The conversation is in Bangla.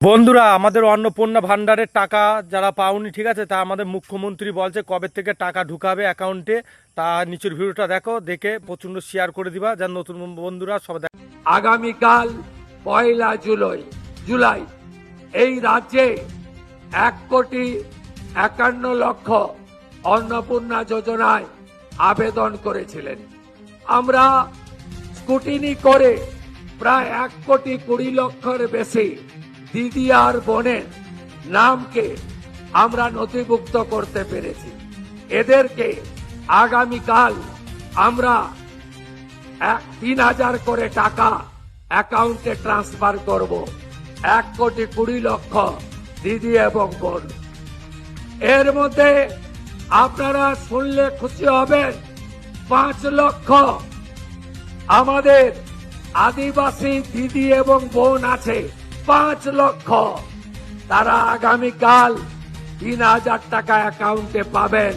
বন্ধুরা, আমাদের অন্নপূর্ণা ভান্ডারের টাকা যারা পাওনি, ঠিক আছে, তা আমাদের মুখ্যমন্ত্রী বলছে কবে থেকে টাকা ঢুকাবে অ্যাকাউন্টে। তা নিচের ভিডিওটা দেখো, দেখে প্রচন্ড শেয়ার করে দিবা যেন নতুন বন্ধুরা সব দেখে। আগামীকাল 1 জুলাই এই রাজ্যে 1,51,00,000 অন্নপূর্ণা যোজনায় আবেদন করেছিলেন। আমরা স্কুটিনি করে প্রায় 1,20,00,000 বেশি দিদি আর বোনের নামকে আমরা নথিভুক্ত করতে পেরেছি। এদেরকে আগামীকাল আমরা 3,000 করে টাকা অ্যাকাউন্টে ট্রান্সফার করব। 1,20,00,000 দিদি এবং বোন। এর মধ্যে আপনারা শুনলে খুশি হবেন, 5 লক্ষ আমাদের আদিবাসী দিদি এবং বোন আছে। 5 লক্ষ তারা আগামীকাল 3,000 টাকা অ্যাকাউন্টে পাবেন।